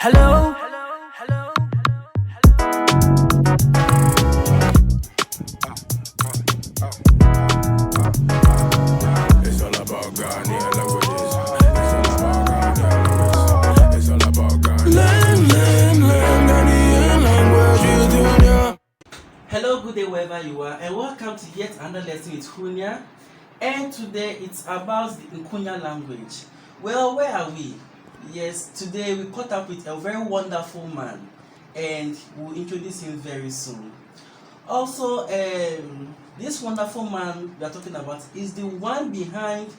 Hello. It's all about Ghanaian languages. It's all about Ghanaian languages. It's all about Ghanaian language. Hello, good day wherever you are, and welcome to yet another lesson with Nkonya. And today it's about the Nkonya language. Well, where are we? Yes, today we caught up with a very wonderful man, and we'll introduce him very soon. Also, this wonderful man we are talking about is the one behind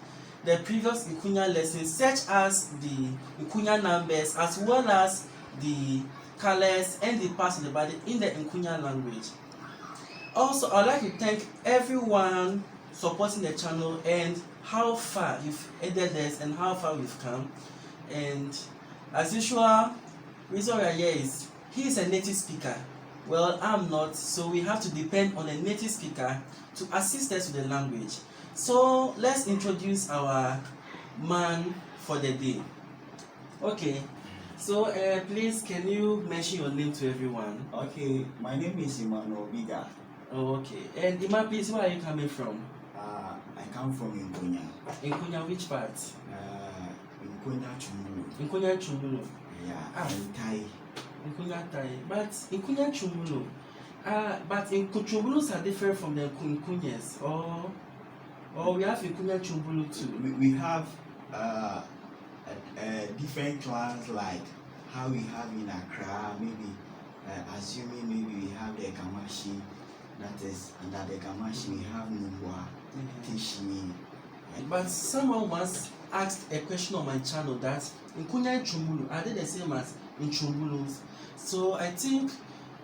the previous Nkonya lessons, such as the Nkonya numbers, as well as the colors and the parts of the body in the Nkonya language. Also, I'd like to thank everyone supporting the channel and how far you've aided us and how far we've come. And as usual, reason we are here is he is a native speaker. Well, I'm not, so we have to depend on a native speaker to assist us with the language. So let's introduce our man for the day. Okay, so please can you mention your name to everyone? Okay, my name is Emmanuel Biggah. Oh, okay. And Ima, please, where are you coming from? I come from Nkonya. Nkonya, which part? Nkonya-Ntsumuru. Nkonya-Ntsumuru. Yeah, and Tayi. Nkonya Tayi. But Nkonya-Ntsumuru. But Ntsumburus are different from the Nkonyas. Or we have Nkonya-Ntsumuru too. We have different clans like how we have in Accra. Maybe assuming maybe we have the Kamashi. That is under the Kamashi we have Nubwa, Tishi. But someone once asked a question on my channel that Nkonya-Ntsumuru, are they the same as Ntsumburus? So I think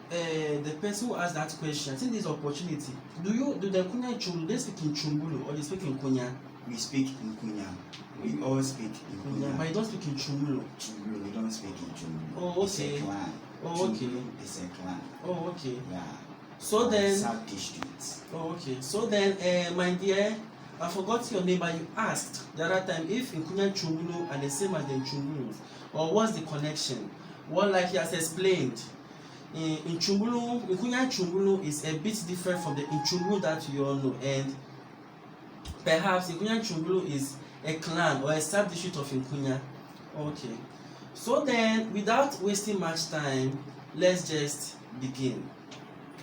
the person who asked that question, I think this opportunity. Do the Nkonya-Ntsumuru, they speak in Ntsumuru or they speak in Nkonya? We speak in Nkonya. We all speak in Nkonya. But you don't speak in Ntsumuru. Ntsumuru, we don't speak in Ntsumuru. Oh, okay. It's a clan. Oh, okay. It's a clan. Oh, okay. Yeah. So then. Sub-districts. Oh, okay. So then, my dear, I forgot your name, but you asked the other time if Nkonya-Ntsumuru are the same as the Ntsumburun, or what's the connection? Well, like he has explained, Nkonya-Ntsumuru is a bit different from the Ntsumburun that you all know, and perhaps Nkonya-Ntsumuru is a clan or a sub-district of Nkonya. Okay. So then, without wasting much time, let's just begin.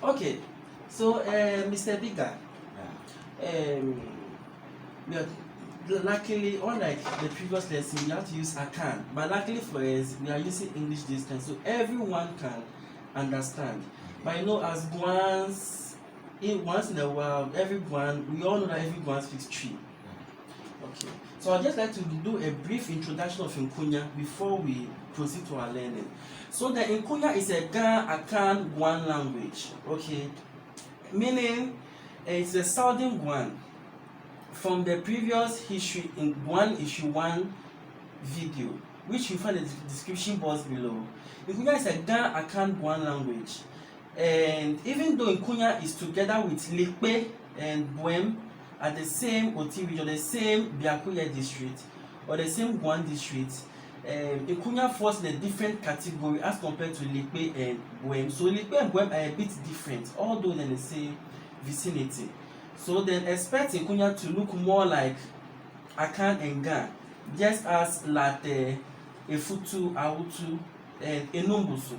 Okay. So, Mr. Biggah. Yeah. We are luckily, unlike the previous lesson, we have to use Ga-Akan, but luckily for us, we are using English this time, so everyone can understand. But you know, as Guans, once in a while, we all know that every Guan speaks Twi. Okay, so I'd just like to do a brief introduction of Nkonya before we proceed to our learning. So the Nkonya is a Ga-Akan Guan language, okay, meaning it's a Southern Guan. From the previous history in Guan issue 1 video, which you find in the description box below, Nkonya is a Ga-Akan Guan language, and even though Nkonya is together with Larteh and Boem at the same Oti Region, the same Biakoye district or the same Guan district, Nkonya falls in a different category as compared to Larteh and Boem. So Larteh and Boem are a bit different, although they're in the same vicinity. So then expect Nkonya to look more like Akan and Ga, just as Larteh, Owutu, Owutu, and Anum-Boso.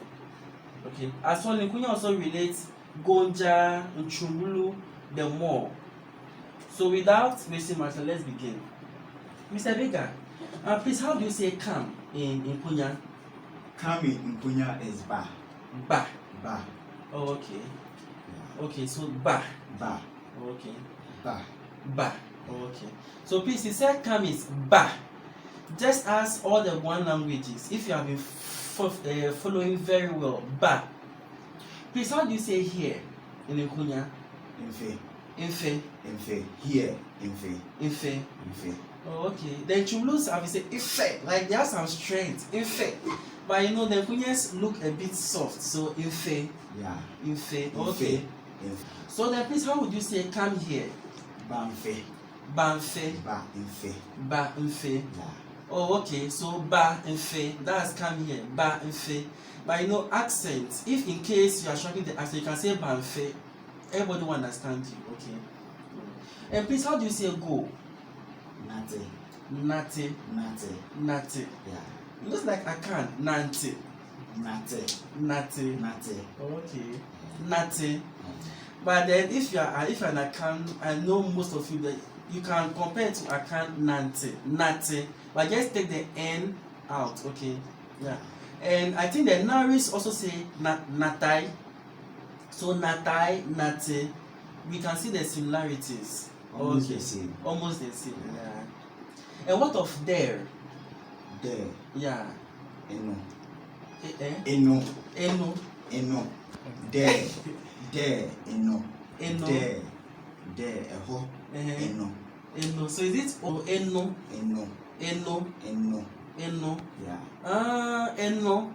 Okay. As well, Nkonya also relates Gonja, Ntsumburun, the more. So without wasting much time, let's begin. Mr. Biggah, please, how do you say come in Nkonya? Come in Nkonya is ba. Ba. Ba. Oh, okay. Yeah. Okay, so ba. Ba. Okay. Ba. Ba. Okay. So please, he said come is ba. Just as all the one languages, if you have been following very well, ba. Please, how do you say here in Nkonya? Infe. Infe. Infe. Here. Infe. Infe. Infe. Oh, okay. The Ntsumburus have say Infe, like they have some strength. Infe. But you know the Nkonyans look a bit soft, so Infe. Yeah. Infe. Okay. Infe. So then please, how would you say come here? Banfe. Banfe. Ba. Infe. Ba. Infe. Yeah. Oh, okay. So ba and fe. That's come here. Ba and fe. But you know accent. If in case you are struggling the accent, you can say ba and fe. Everybody will understand you. Okay. And please, how do you say go? Nate. Nate. Nate. Nate. Yeah. It looks like Akan. Nante. Nate. Nate. Nate. Okay. Nate. But then if you're an Akan, I know most of you that you can compare it to Akan Nante. Nate. But just take the N out. Okay. Yeah. And I think the Naris also say Natai. So Natai, Nate. We can see the similarities. Almost the same. Almost the same. Yeah. And what of there? There. Yeah. Eno. Eno. Eno. There. There. Eno. Eno. There. Eho. Eno. Eno. So is it Eno? Eno. Yeah. Eno.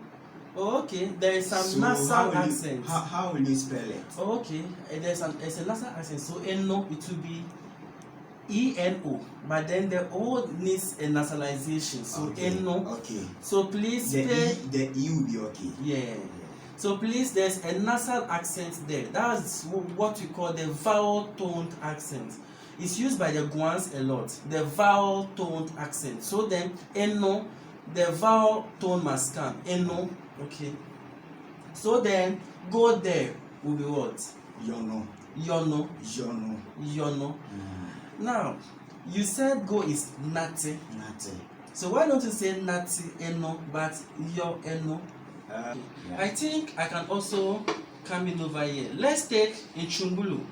Oh, okay. There is some So nasal accent. How will you spell it? Oh, okay. There's a nasal accent. So Eno, it will be E-N-O. But then the O needs a nasalization. So Okay. Eno. Okay. So please The pay. E will be okay. Yeah. So please, there's a nasal accent there. That's what we call the vowel toned accent. It's used by the Guans a lot. The vowel toned accent. So then, Eno, the vowel tone must come. Eno, okay. So then, go there will be what? Yono. Yono. Now, you said go is Nate. Nate. So why don't you say Nate Eno, but your Eno? Yeah. I think I can also come in over here. Let's take Ntsumburun.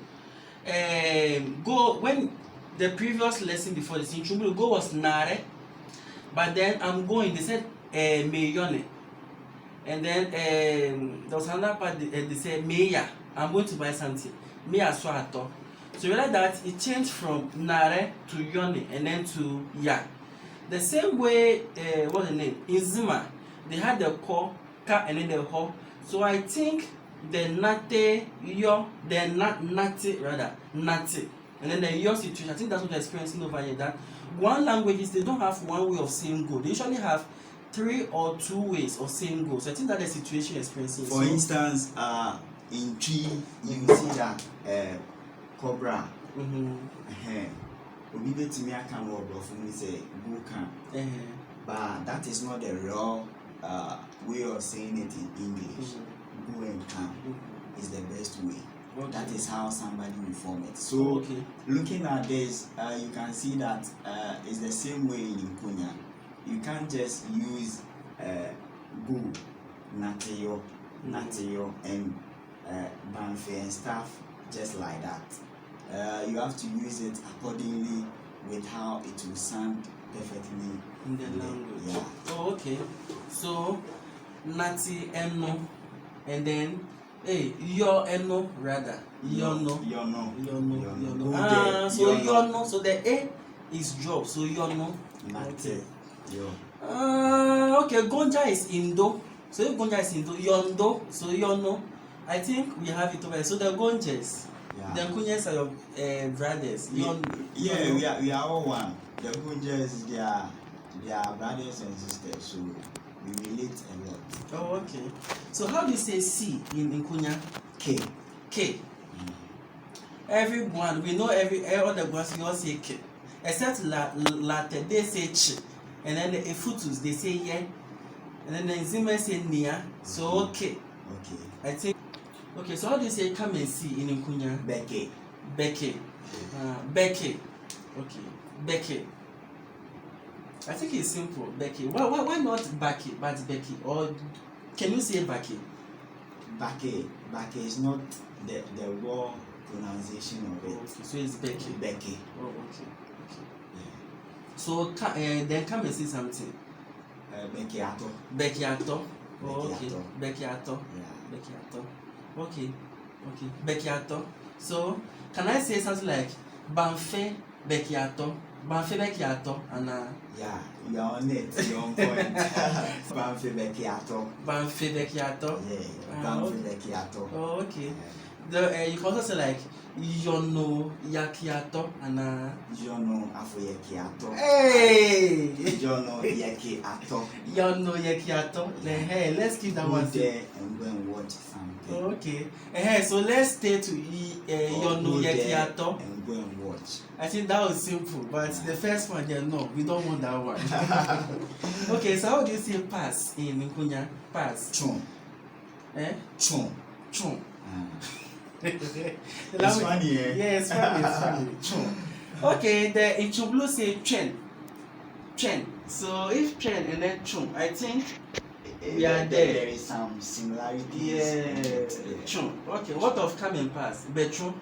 Go when the previous lesson before this Ntsumburun go was Nare, but then I'm going. They said Meyone, and then there was another part they said Meya. I'm going to buy something. Meya Swato. So you realize that it changed from Nare to Yone and then to Ya. The same way, what's the name? In Zima, they had the ko, ka, and then the ho. So I think the nate, yo, the nate, and then the yo situation. I think that's what they're experiencing over here. That Guan languages, they don't have one way of saying go. They usually have 3 or 2 ways of saying go. So I think that the situation is experiencing. For instance, in tree, you see that cobra. Obi betimi aka no obrofo ni say go can. But that is not the real way of saying it in English. Go and can is the best way. Okay. That is how somebody will form it. So looking at this, you can see that it's the same way in Nkonya. You can't just use go, nateo, and banfe and stuff just like that. You have to use it accordingly with how it will sound perfectly in the language. Yeah. Oh, okay. So nati eno, and then yo eno rather. Yono. So yono. So the A is drop. So yono. Nati. Yo. Okay. Gonja is Indo. So if Gonja is Indo, yondo. So yono. I think we have it over. So the Gonjas. Yeah. The Nkonyas are your brothers. We are all one. The Gonjas, they are brothers and sisters, so we relate a lot. Oh, okay. So how do you say C in Nkonya? K. Everyone, we know every other ones we all say K. Except Larteh, they say Ch. And then the Efutus, they say Ye. And then the Nzima say Nia. So okay. I think. Okay, so how do you say come and see in Nkonya? Becky. Becky. Okay. Becky. I think it's simple. Becky. Why not Becky, but Becky? Or can you say Becky? Becky is not the raw pronunciation of it. Okay, so it's Becky. Becky. Oh, okay. Yeah. So then come and see something. Becchiato. Oh, okay. Becchiato. Yeah. Becchiato. Okay. Becchiato. So can I say something like Banfe Becchiato? And yeah, you're on it. You're on point. Banfe Becchiato. Yeah. Banfe Becchiato. Oh, okay. You can also say like yono yakiato and Jono afoyekiato. hey Jono yekiato. yono yakiato. Then hey, let's keep that one. Go there and go and watch something. Okay. So let's stay to yono Go there yakiato. and go and watch. I think that was simple, but the first one, yeah, no, we don't want that one. Okay, so how do you say pass in Nkonya? Pass. Chon. Chon. Chon. It's funny, eh? Yeah, it's funny, it's funny. Chon. Okay, the in Chublu say chen. Chen. So if chen and then chon, I think we are there. There is some similarities. Yeah. Chon. Okay, what of come and pass? Betron.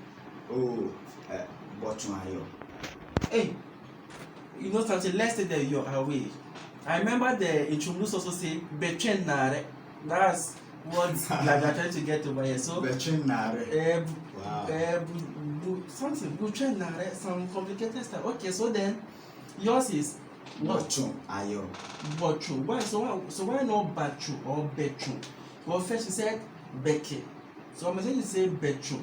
Oh, Botron ayo. Hey, you know something, let's say that you're away. I remember the Intrumulus also say Betren Nare. That's what like they're trying to get over here. So Betren Nare. Wow. Something Betren Nare, some complicated stuff. Okay, so then yours is Botron ayo. Botru. Why so why not Batru or Betru? Well, first you said Beke. So I'm going to say Betru.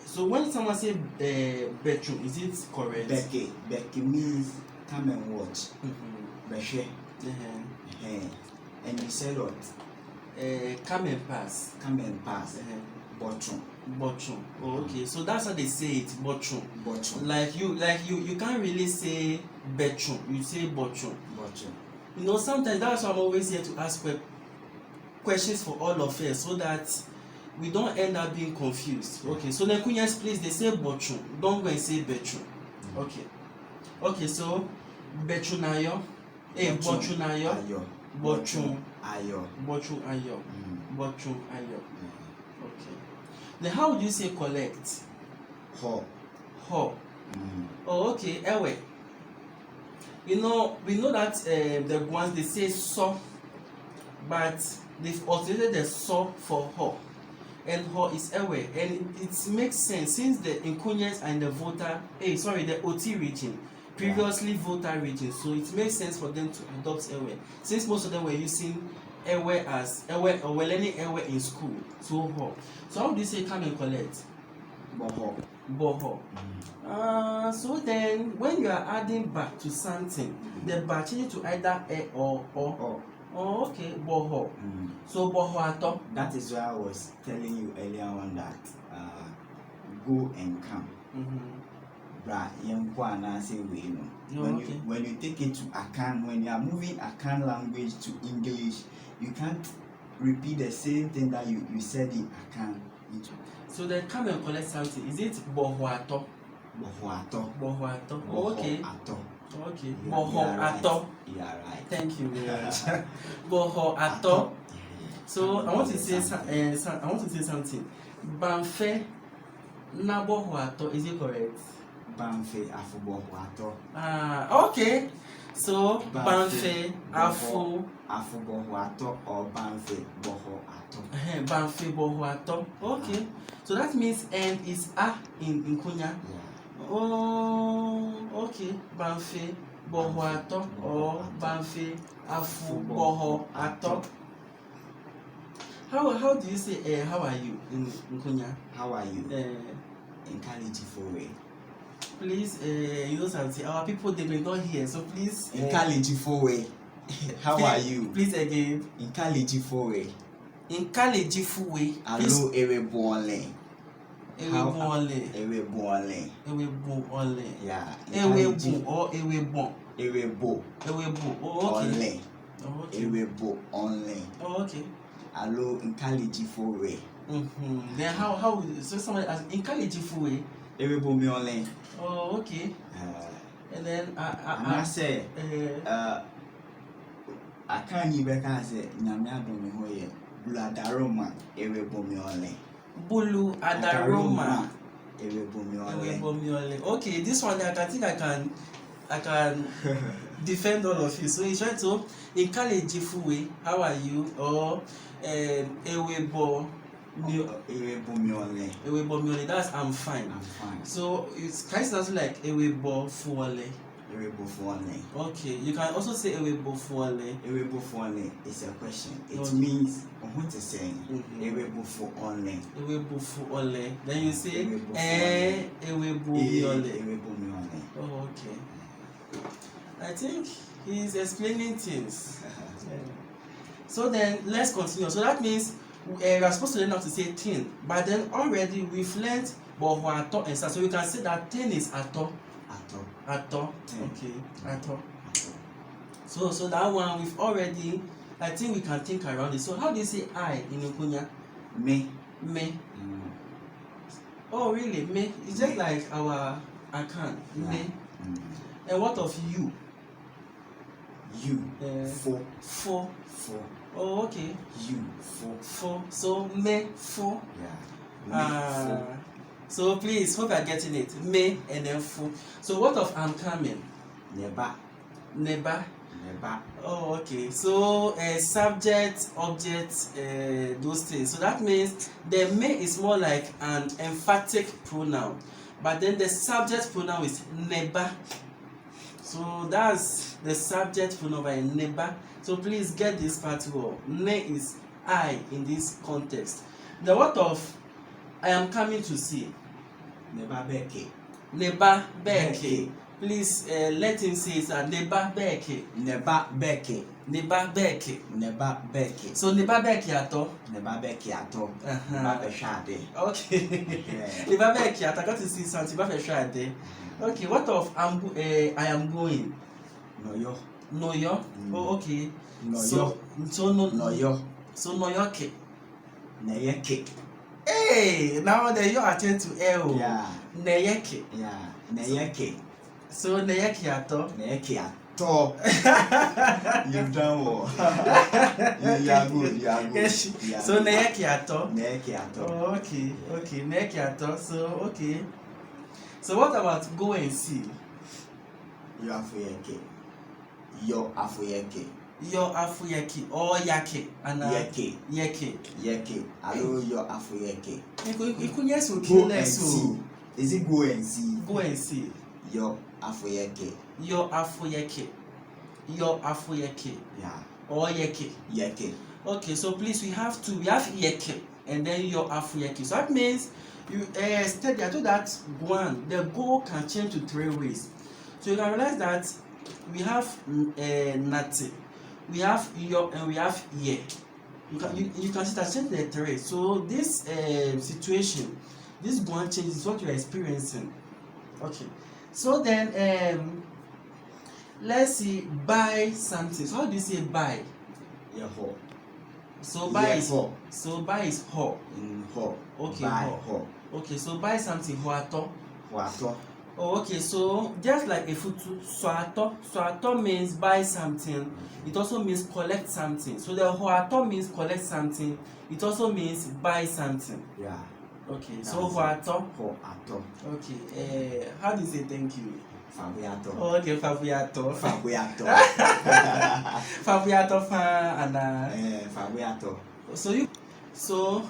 So when someone say bedroom, is it correct? Beke means come and watch. Beshe. And you said what? Come and pass. Come and pass. Bottom. Bottom. Oh, okay. So that's how they say it. Bottom. Bottom. Like you can't really say bedroom. You say bottom. Bottom. You know, sometimes that's why I'm always here to ask questions for all of us, so that we don't end up being confused. Okay, so the Nkonya please, they say botrum. Don't go and say bedroom. Okay. Okay, so bedroom ayo. Botrum ayo. Botrum ayo. Botrum ayo. Botrum ayo. Okay. Then how would you say collect? Ho. Ho. Oh, okay. Ewe. You know, we know that the Guans they say so, but they've altered the so for ho. And ho is away, and it makes sense since the Nkonyas and the the Oti region, previously Volta region, so it makes sense for them to adopt Ewe, since most of them were using Ewe as Ewe or were learning Ewe in school. So ho. So how do you say come and collect? Boho. Boho. So then when you are adding back to something, the back change to either e or o. Oh, okay, boho. So boho ato. That is why I was telling you earlier on that go and come. Bra Yemkwana say we know. When you take it to Akan, when you are moving Akan language to English, you can't repeat the same thing that you said in Akan. So then come and collect something. Is it boho ato? Boho ato. Boho ato. Oh, okay. Ato. Okay. Boho ato. You are right. Thank you very much. Boho ato. So I want to say something. Banfe na boho ato. Is it correct? Banfe afu boho ato. Okay. So banfe afu boho ato or banfe boho ato. Banfe boho ato. Okay. So that means end is a in Nkonya. Yeah. Oh, okay. Banfe boho ato or banfe afu boho ato. How do you say how are you in Nkonya? How are you? In Kyripon. Please, you know something. Our people they may not hear, so please. In Kyripon. How are you? Please again. In Kyripon. In Kyripon. Hello, Ewebole. Ewebole. Ewebole. Ewebole. Yeah. Ewebu or ewebon. Ewebo. Ewebo. Oh, okay. Okay. Ewebo only. Oh, okay. Hello, in Kyripon. Then how so someone as in Kyripon? Ewebo me only. Oh, okay. And then I say I can't even say Nyamia Domihoye. Bladaroma, Ewebo me only. Bulu Adaroma. Ewebo. Okay, this one I think I can defend all of you. So it's right. So in Kyripon, how are you? Or Ewebo miole. That's I'm fine. So it's kind of like Ewebo fuole. Okay, you can also say Ewebo fuole. Ewebo fuole is a question. It means what to say? Ewe bufu only. Ewe bufu ole. Then you say Ewe bufu ewe bumi ole. Ewe bumi only. Oh, okay. I think he's explaining things. So then let's continue. So that means we are supposed to learn how to say tin, but then already we've learned boho ato and so we can say that tin is ato. Ato. Okay. Ato. So that one we've already, I think we can think around it. So how do you say I in Nkonya? Me. Oh really? Me? It's just like our Ga-Akan. Me. And what of you? You. Four. Oh okay. You. Four. So me four. Yeah. So please hope you're getting it. Me and then four. So what of I'm coming? Neba. Oh okay. So subject, object, those things. So that means the me is more like an emphatic pronoun, but then the subject pronoun is neba. So that's the subject pronoun by neba. So please get this part well. Ne is I in this context. The what of I am coming to see? Neba beke. Neba beke. Please let him say it. Neba beke. Neba beke. Neba beke. Neba beke. So neba beke ato. Neba beke ato. Neba beshade. Okay. Neba beke ato. I got to see something. Neba beshade. Okay. What of I am going? No yo. Oh okay. No so yo. So no yoke. Neyeke. Hey, now the you attend to L. Yeah. Neyeke. Yeah. Neyeke. So neyeke ato. Neyeke ato. You've done well. You are good. Yes. So neyeke ato. Neyeke ato. Oh, okay. Neyeke ato. So okay. So what about go and see? Yo afuyeke. Yo afuyeke. Yo afuyeke or yake and yeke. Hello, yo afuyeke. Ikunya so Go and see. Is it go and see? Go and see. Yo afuyeke. Yo afuyeke. Yeah. Or yeke. Okay, so please we have yeke and then yo afuyeke. So that means you study. I told that Guan, the go can change to 3 ways. So you can realize that we have nati, we have yo, and we have ye. You can see that change the 3. So this situation, this Guan change is what you are experiencing. Okay. So then let's see, buy something. So how do you say buy? Ho. So buy is ho. So buy is ho. Ho. Okay, buy ho. Okay, so buy something ho ato. Ho. Oh, okay, so just like a futu, soato means buy something. It also means collect something. So the hoato means collect something. It also means buy something. Yeah. Okay, so hoato. Hoato. Okay, how do you say thank you? Fabiato. Oh, okay, Fabiato. Fabiato. Fabiato fa and Fabiato. So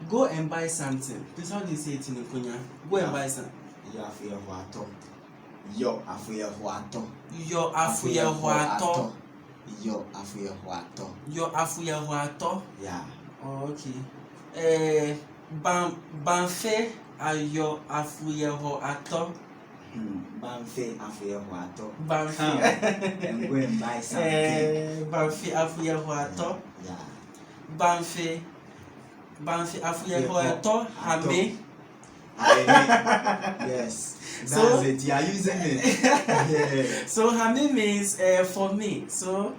go and buy something. This how do you say it in Nkonya? Go and buy something. Yo afuye huato. Yo afuye huato. Yo afuye huato. Yo afuye huato. Yo afuye huato. Yeah. Oh, okay. Banfe ayo afuye huato. Banfe afuye huato. Banfe. And go and buy something. Banfe afuye huato. Yeah. Banfe afuye huato. Hame. Yes. That's it. You are using it. Yeah. So hame means for me. So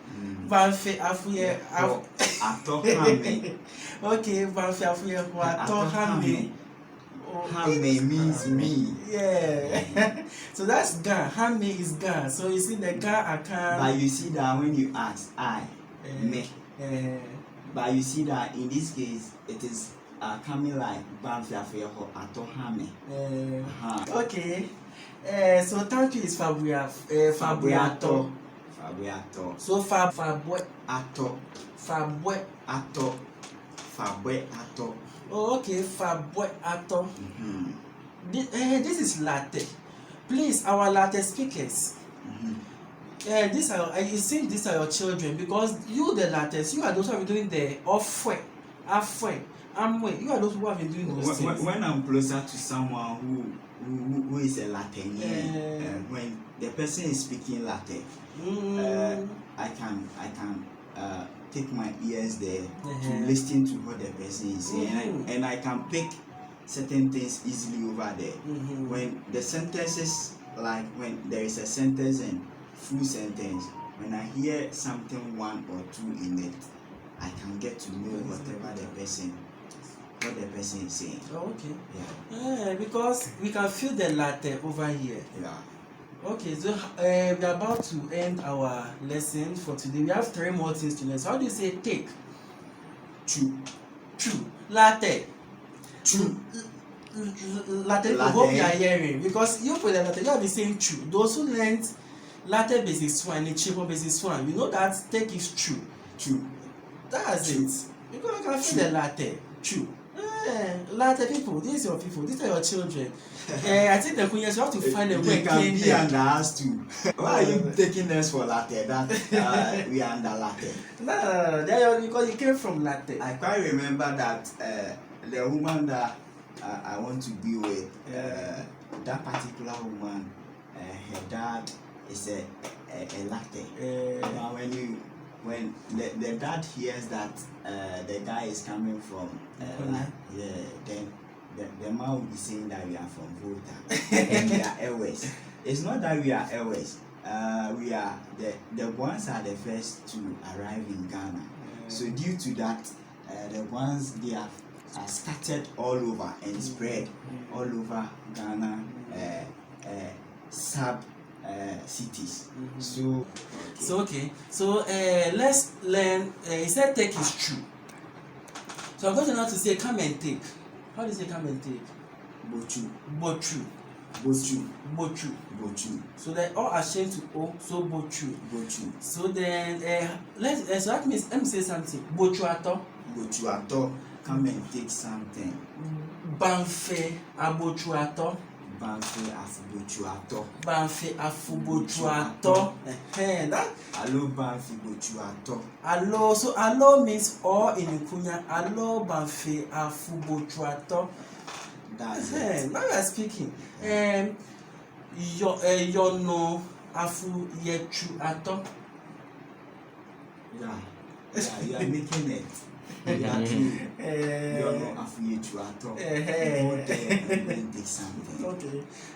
banfe afuye ato hame. Okay, banfe afuye huato hame. Hame means me. Yeah. So that's Ga. Hame is Ga. So you see the Ga-Akan. But you see that when you ask I, me. But you see that in this case it is coming like Banfiafeho Atohame. Okay. So thank you is Fabriato. So Fabwe Ato. Oh, okay, Fabwe Ato. This is Larteh. Please, our Larteh speakers. These are it seems these are your children because you the Larteh, you are those who have been doing the Ofwe, Afwe, Amwe. You are those who have been doing those things. When I'm closer to someone who is a Larteh, when the person is speaking Larteh, I can take my ears there to listen to what the person is saying, and I can pick certain things easily over there. When the sentences, like when there is a sentence and full sentence, when I hear something one or two in it, I can get to know whatever what the person is saying. Oh, okay. Yeah. Because we can feel the Larteh over here. Yeah. Okay, so we are about to end our lesson for today. We have 3 more things to learn. So how do you say take? True. True. Larteh. True. Larteh, I hope you are hearing. Because you put the Larteh, you have been saying true. Those who learned Larteh basis 1 and Kyripon basis 1, you know that take is true. True. That's True. it. Because you can feel the Larteh. True. Larteh people, these are your people, these are your children. I think the Nkonya, you have to find a way to can be under us too. Why are you taking us for Larteh? That we are under Larteh. No, they are because you came from Larteh. I quite remember that the woman that I want to be with, that particular woman, her dad is a Larteh. Now when the dad hears that the guy is coming from then the man will be saying that we are from Volta and we are Airways. It's not that we are Airways. We are the Guans are the first to arrive in Ghana. So due to that, the Guans they have scattered all over and spread all over Ghana sub cities. So let's learn. He said take is true. So I'm going to now to say come and take. How do you say come and take? Bochu. Bochu. Bochu. Bochu. Bochu. So they all are changed to O. So Bochu. Bochu. So then so that means let me say something. Bochu ato. Bochu ato. Come and take something. Banfe abochu ato. Banfe afubochu ato. Banfe afubochu ato. That. Allo banfe bochu ato. Allo, so allo means all in Nkonya. Allo banfe afubochu ato. That's it. Now you are speaking. Yo no afu yechu ato. Yeah, you are making it. Okay.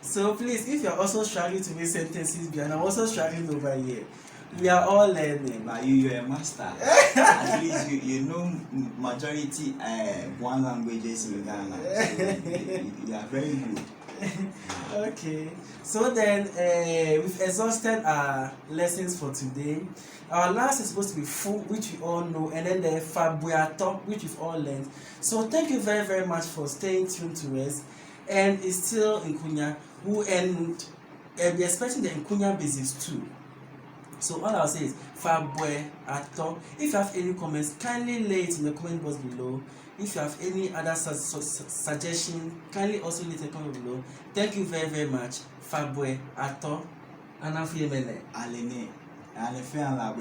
So please, if you are also struggling to make sentences, and I'm also struggling over here. We are all learning. But you're a master. At least you know majority Guan languages in Ghana. So you are very good. Okay. So then we've exhausted our lessons for today. Our last is supposed to be full, which we all know, and then the fabuato, which we've all learned. So thank you very, very much for staying tuned to us. And it's still Nkonya, and we're expecting the Nkonya basis too. So all I'll say is fabuato. If you have any comments, kindly lay it in the comment box below. If you have any other suggestion, kindly also leave a comment below. Thank you very, very much. Fabuato. Anafiyemene. Alene. And if you are like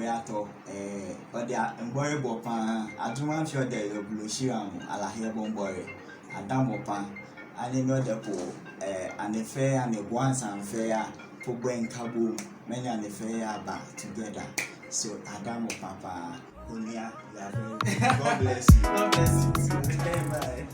but they are embarrassed upon I don't want you there, the blue shiram, Alahia Bombore, Adam upon, and you know the poor, and the fair and the Guans and fair, Pobo Kaboom, many and the fair back together. So Adam Papa, Unia, God bless you. God bless you. Bye.